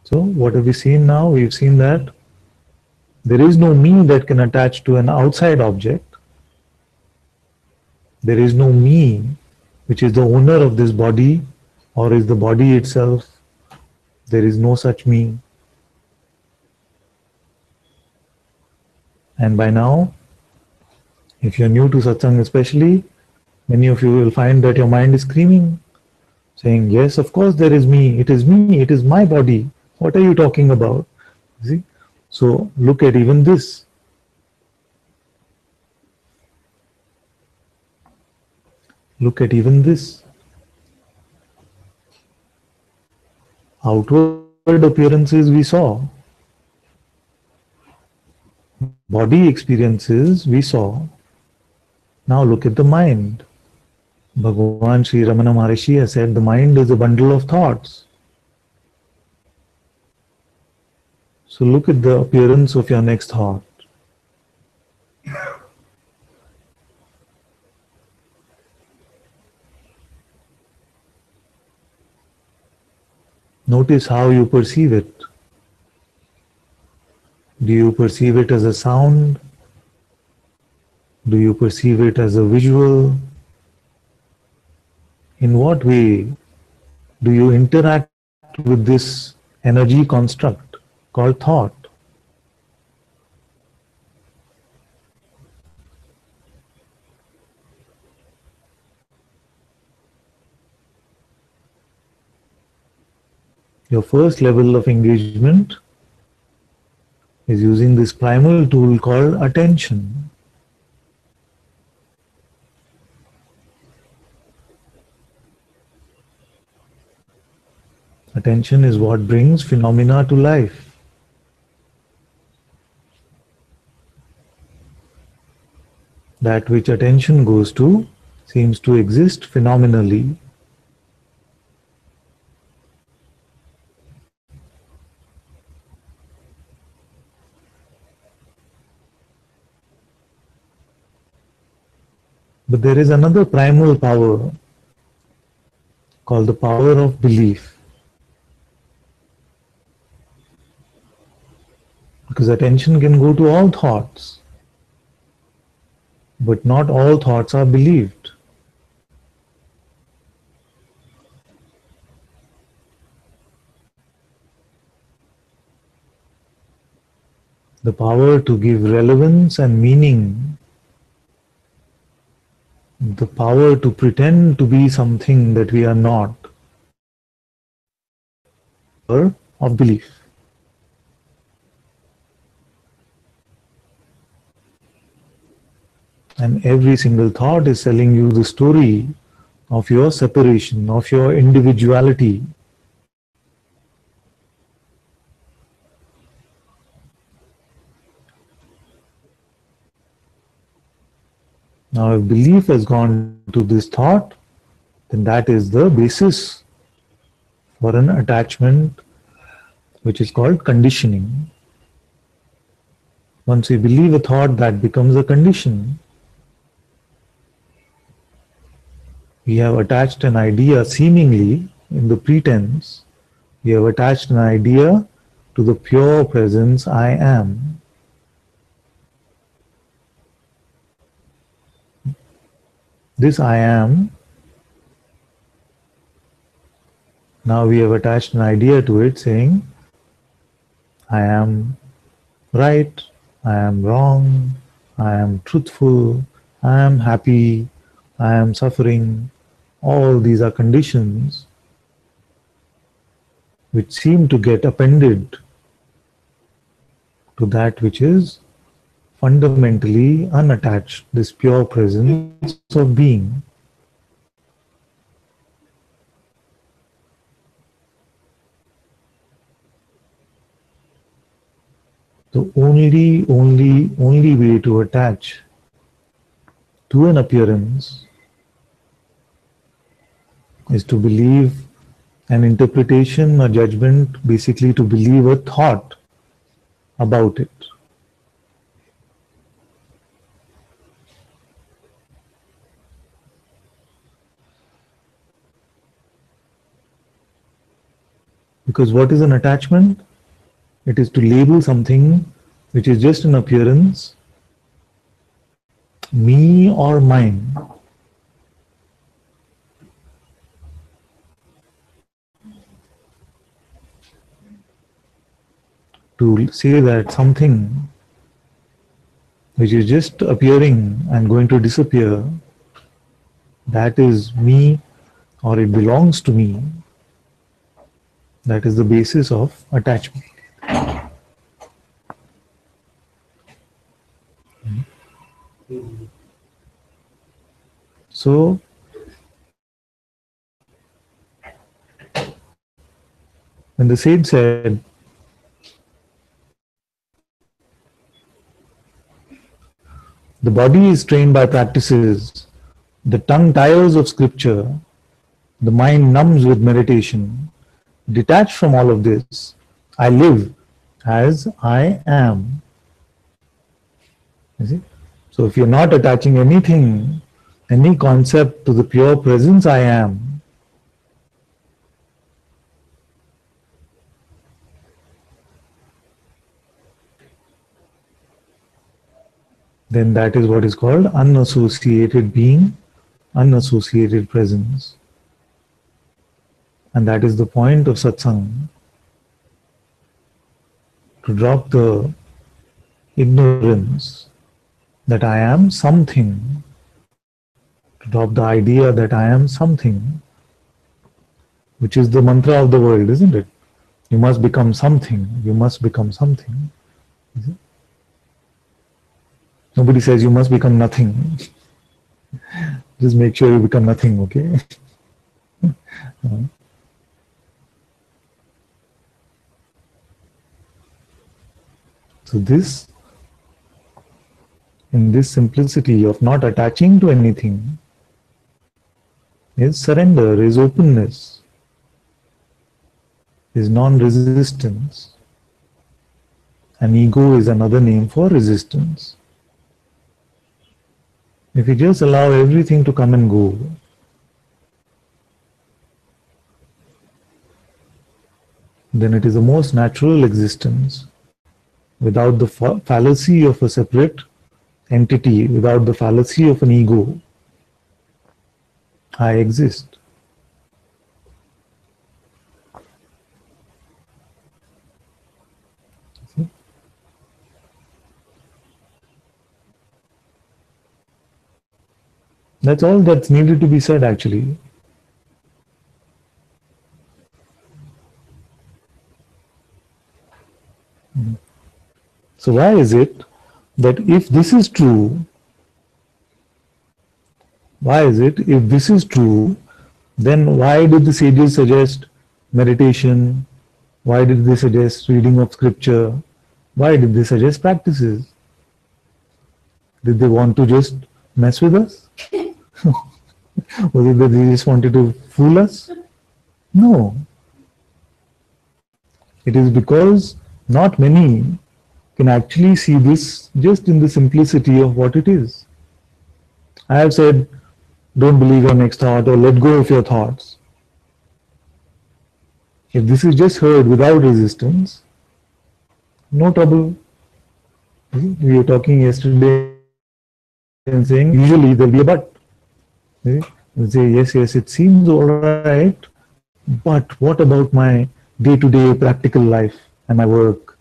So what have we seen now? We've seen that there is no me that can attach to an outside object. There is no me which is the owner of this body or is the body itself. There is no such me. And by now, if you're new to satsang especially, many of you will find that your mind is screaming, saying, yes, of course there is me, it is my body. What are you talking about? See? So look at even this. Look at even this. Outward appearances we saw. Body experiences we saw. Now look at the mind. Bhagavan Sri Ramana Maharishi has said the mind is a bundle of thoughts. So look at the appearance of your next thought. Notice how you perceive it. Do you perceive it as a sound? Do you perceive it as a visual? In what way do you interact with this energy construct called thought? Your first level of engagement is using this primal tool called attention. Attention is what brings phenomena to life. That which attention goes to seems to exist phenomenally. But there is another primal power called the power of belief. Because attention can go to all thoughts, but not all thoughts are believed. The power to give relevance and meaning, the power to pretend to be something that we are not, power of belief. And every single thought is telling you the story of your separation, of your individuality. Now, if belief has gone to this thought, then that is the basis for an attachment which is called conditioning. Once we believe a thought, that becomes a condition. We have attached an idea seemingly in the pretense. We have attached an idea to the pure presence I am. This I am, now we have attached an idea to it saying, I am right, I am wrong, I am truthful, I am happy, I am suffering. All these are conditions which seem to get appended to that which is fundamentally unattached, this pure presence of being. The only way to attach to an appearance is to believe an interpretation or judgment, basically to believe a thought about it. Because what is an attachment? It is to label something which is just an appearance, me or mine. To say that something which is just appearing and going to disappear, that is me or it belongs to me, that is the basis of attachment. So, when the sage said, the body is trained by practices, the tongue tires of scripture, the mind numbs with meditation, detached from all of this, I live as I am. You see? So if you're not attaching anything, any concept to the pure presence I am, then that is what is called unassociated being, unassociated presence. And that is the point of satsang, to drop the ignorance that I am something, to drop the idea that I am something, which is the mantra of the world, isn't it? You must become something, you must become something. Nobody says you must become nothing. Just make sure you become nothing, okay? So this, in this simplicity of not attaching to anything, is surrender, is openness, is non-resistance. And ego is another name for resistance. If you just allow everything to come and go, then it is the most natural existence, without the fallacy of a separate entity, without the fallacy of an ego. I exist. See? That's all that's needed to be said, actually. So why is it that if this is true, then why did the sages suggest meditation? Why did they suggest reading of scripture? Why did they suggest practices? Did they want to just mess with us? Was it that they just wanted to fool us? No. It is because not many can actually see this just in the simplicity of what it is. I have said, don't believe your next thought, or let go of your thoughts. If this is just heard without resistance, no trouble. We were talking yesterday and saying, usually there'll be a but. You say, yes, it seems all right, but what about my day-to-day practical life and my work?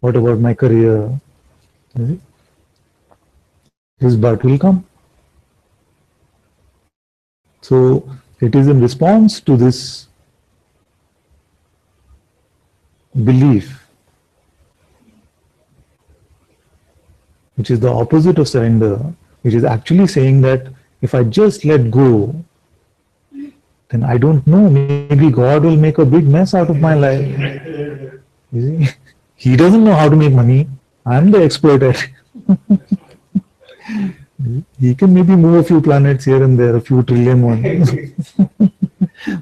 What about my career? His but will come. So it is in response to this belief, which is the opposite of surrender, which is actually saying that if I just let go, then I don't know, maybe God will make a big mess out of my life. You see? He doesn't know how to make money. I'm the expert at it. He can maybe move a few planets here and there, a few trillion ones.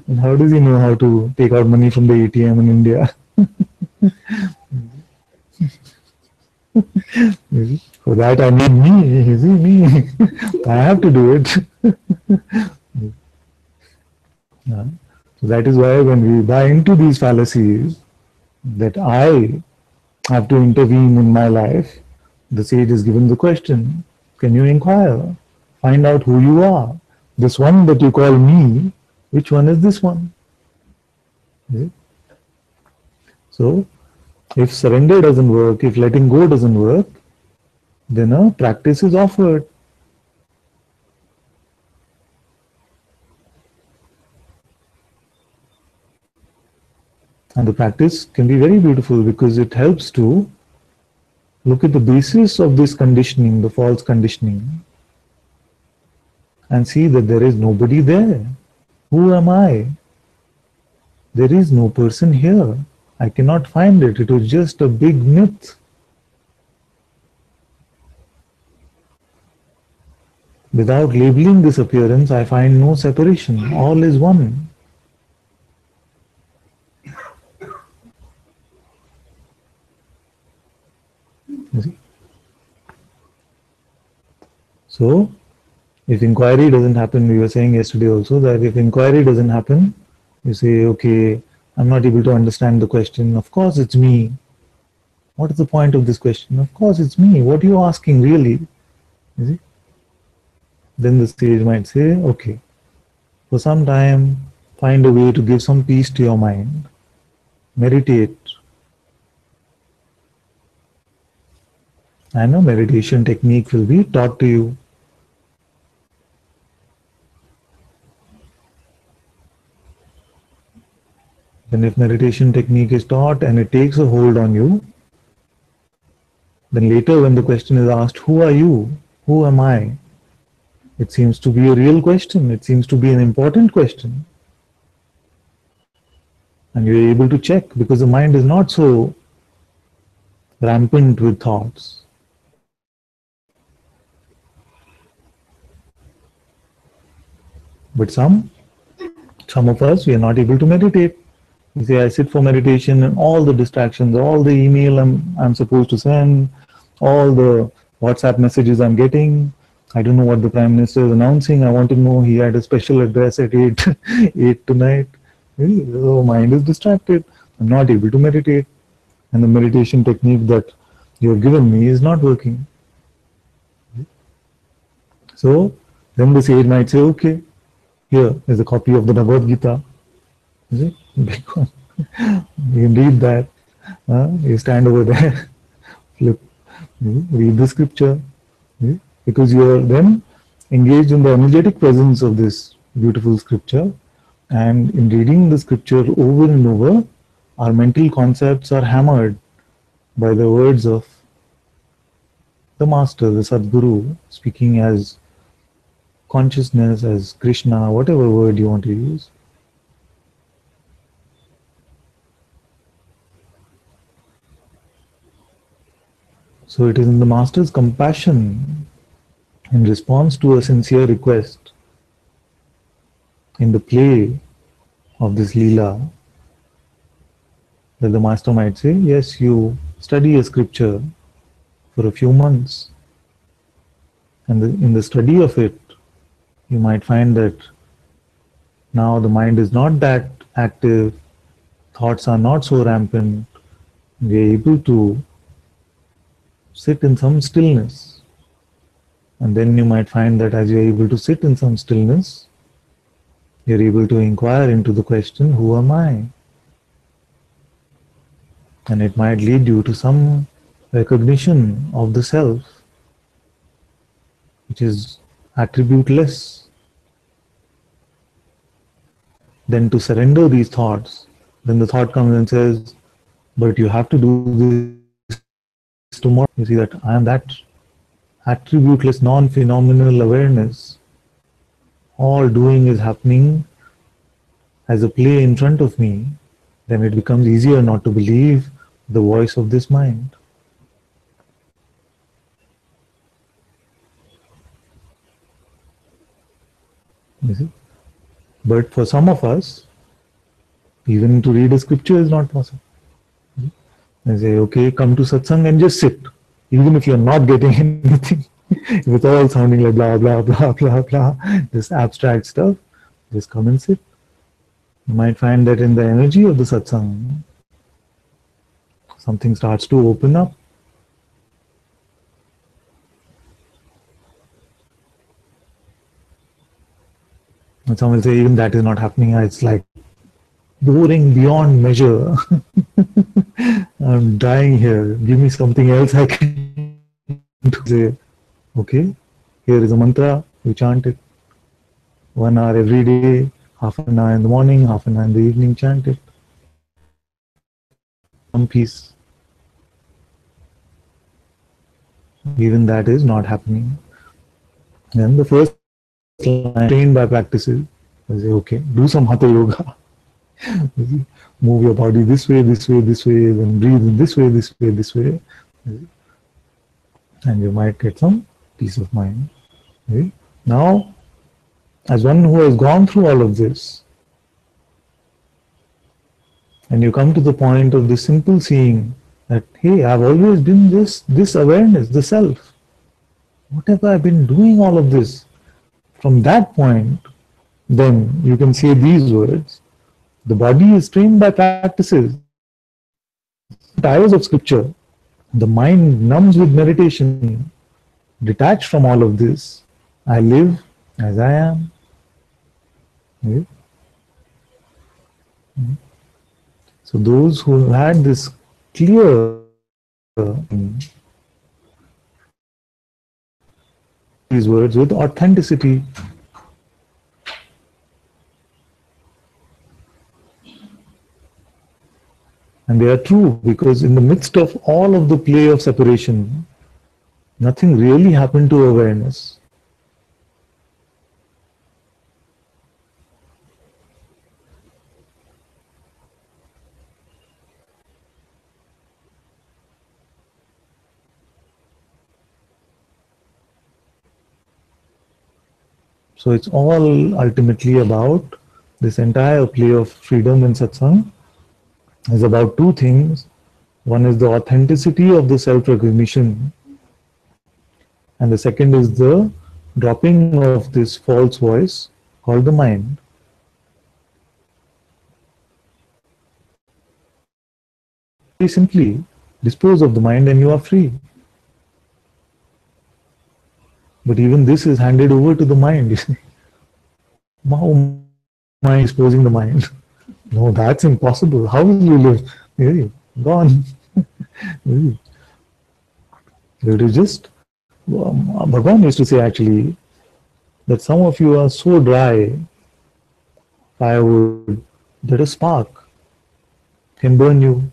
And how does he know how to take out money from the ATM in India? For that I need me. You see, me. I have to do it. So that is why when we buy into these fallacies that I have to intervene in my life, the sage is given the question, can you inquire? Find out who you are. This one that you call me, which one is this one? Is it? So, if surrender doesn't work, if letting go doesn't work, then a practice is offered. And the practice can be very beautiful because it helps to look at the basis of this conditioning, the false conditioning, and see that there is nobody there. Who am I? There is no person here. I cannot find it. It was just a big myth. Without labeling this appearance, I find no separation. All is one. You see? So, if inquiry doesn't happen, we were saying yesterday also that if inquiry doesn't happen, you say, okay, I'm not able to understand the question. Of course, it's me. What is the point of this question? Of course, it's me. What are you asking really? You see? Then the sage might say, okay, for some time, find a way to give some peace to your mind. Meditate. And a meditation technique will be taught to you. Then if meditation technique is taught and it takes a hold on you, then later when the question is asked, who are you? Who am I? It seems to be a real question. It seems to be an important question. And you're able to check because the mind is not so rampant with thoughts. But some of us, we are not able to meditate. You say, I sit for meditation and all the distractions, all the email I'm supposed to send, all the WhatsApp messages I'm getting, I don't know what the Prime Minister is announcing. I want to know he had a special address at 8 tonight. The mind is distracted. I'm not able to meditate. And the meditation technique that you have given me is not working. So then the sage might say, okay, here is a copy of the Bhagavad Gita. Is it? Big one. You can read that. You stand over there, flip, read the scripture. Because you are then engaged in the energetic presence of this beautiful scripture, and in reading the scripture over and over, our mental concepts are hammered by the words of the Master, the Sadguru, speaking as consciousness, as Krishna, whatever word you want to use. So it is in the Master's compassion in response to a sincere request, in the play of this Leela, that the Master might say, yes, you study a scripture for a few months, and in the study of it, you might find that now the mind is not that active, thoughts are not so rampant, we are able to sit in some stillness. And then you might find that as you are able to sit in some stillness, you are able to inquire into the question, who am I? And it might lead you to some recognition of the self, which is attributeless. Then to surrender these thoughts, then the thought comes and says, but you have to do this tomorrow. You see that I am that attributeless, non-phenomenal awareness. All doing is happening as a play in front of me. Then it becomes easier not to believe the voice of this mind. You see? But for some of us, even to read a scripture is not possible. They say, okay, come to satsang and just sit. Even if you're not getting anything, if it's all sounding like blah, blah, blah, blah, blah, this abstract stuff, just come and sit. You might find that in the energy of the satsang, something starts to open up. And some will say, even that is not happening. It's like boring beyond measure. I'm dying here. Give me something else I can do. Say, okay, here is a mantra. You chant it 1 hour every day, half an hour in the morning, half an hour in the evening. Chant it. Some peace. Even that is not happening. Then the first line, trained by practices. I say, okay, do some hatha yoga. Move your body this way, this way, this way, then breathe in this way, this way, this way. And you might get some peace of mind. Okay? Now, as one who has gone through all of this, and you come to the point of the simple seeing that, hey, I've always been this awareness, the self. What have I been doing all of this? From that point, then you can say these words. The body is trained by practices, tires of scripture. The mind numbs with meditation. Detached from all of this, I live as I am. Okay? So those who had this clear these words with authenticity, and they are true because in the midst of all of the play of separation, nothing really happened to awareness. So it's all ultimately about this entire play of freedom in satsang is about two things. One is the authenticity of the self-recognition, and the second is the dropping of this false voice called the mind. Very simply, dispose of the mind and you are free. But even this is handed over to the mind. You see. How am I disposing the mind? No, that's impossible. How will you live? Hey, gone. It is just, Bhagavan used to say actually that some of you are so dry, firewood, that a spark can burn you.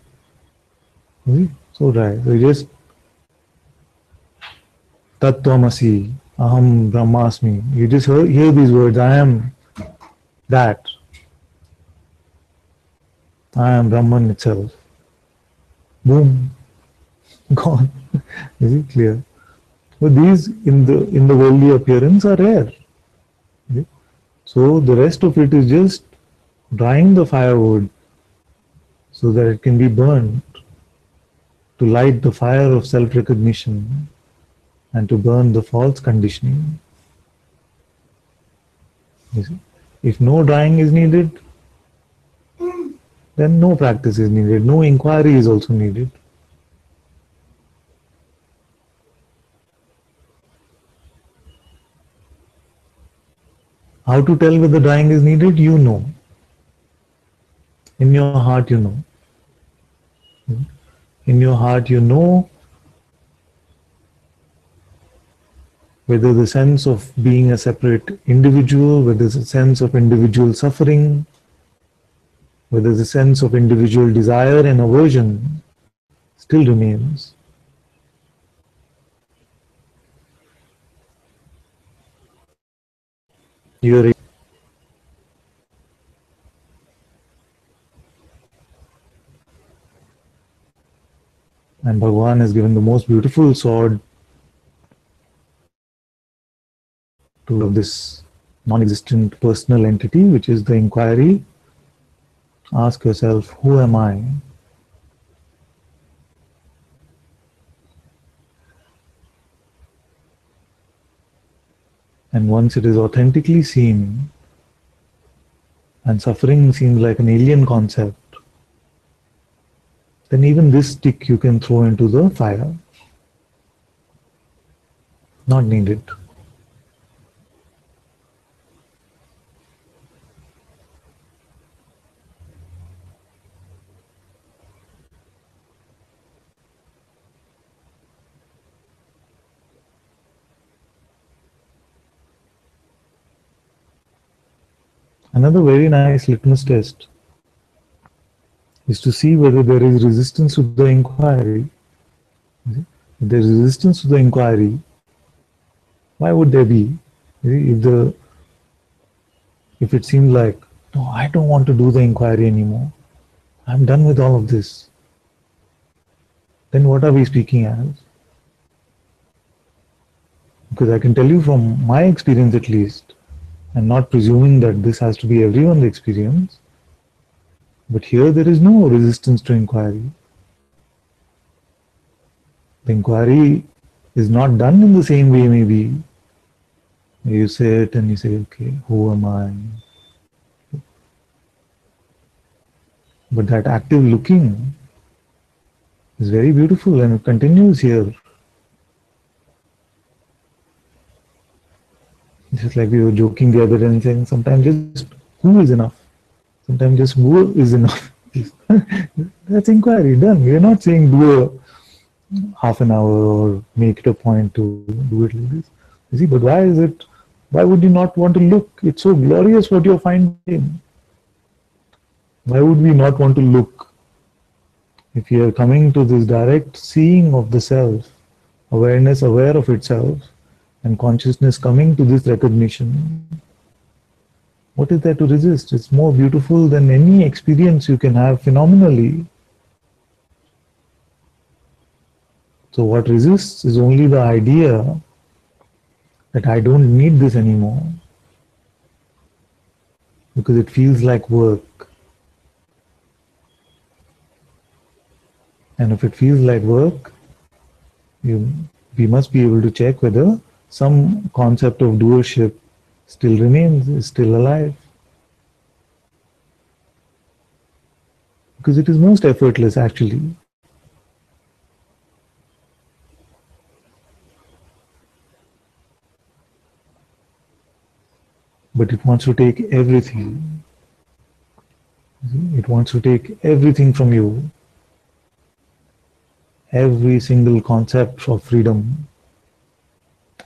So dry. So you just Tattvamasi, Aham Brahmasmi. You just hear these words, I am that. I am Brahman itself. Boom. Gone. Is it clear? But these in the worldly appearance are rare. Okay? So the rest of it is just drying the firewood so that it can be burned to light the fire of self-recognition and to burn the false conditioning. You see? If no drying is needed, then no practice is needed. No inquiry is also needed. How to tell whether drying is needed? You know. In your heart, you know. In your heart, you know whether the sense of being a separate individual, whether there's a sense of individual suffering, whether the sense of individual desire and aversion still remains. You're and Bhagavan has given the most beautiful sword to this non-existent personal entity, which is the inquiry. Ask yourself, who am I? And once it is authentically seen, and suffering seems like an alien concept, then even this stick you can throw into the fire. Not needed. Another very nice litmus test is to see whether there is resistance to the inquiry. If there is resistance to the inquiry, why would there be? If it seems like, no, I don't want to do the inquiry anymore, I'm done with all of this, then what are we speaking as? Because I can tell you from my experience at least, and not presuming that this has to be everyone's experience, but here there is no resistance to inquiry. The inquiry is not done in the same way maybe. You sit and you say, okay, who am I? But that active looking is very beautiful and it continues here. Just like we were joking the other day and saying, sometimes just who is enough? Sometimes just who is enough. That's inquiry done. We're not saying do a half an hour or make it a point to do it like this. You see, but why would you not want to look? It's so glorious what you're finding. Why would we not want to look? If you are coming to this direct seeing of the self, awareness aware of itself, and consciousness coming to this recognition, what is there to resist? It's more beautiful than any experience you can have phenomenally. So what resists is only the idea that I don't need this anymore because it feels like work. And if it feels like work, we must be able to check whether some concept of doership still remains, is still alive. Because it is most effortless actually. But it wants to take everything. It wants to take everything from you. Every single concept of freedom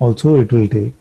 also it will take.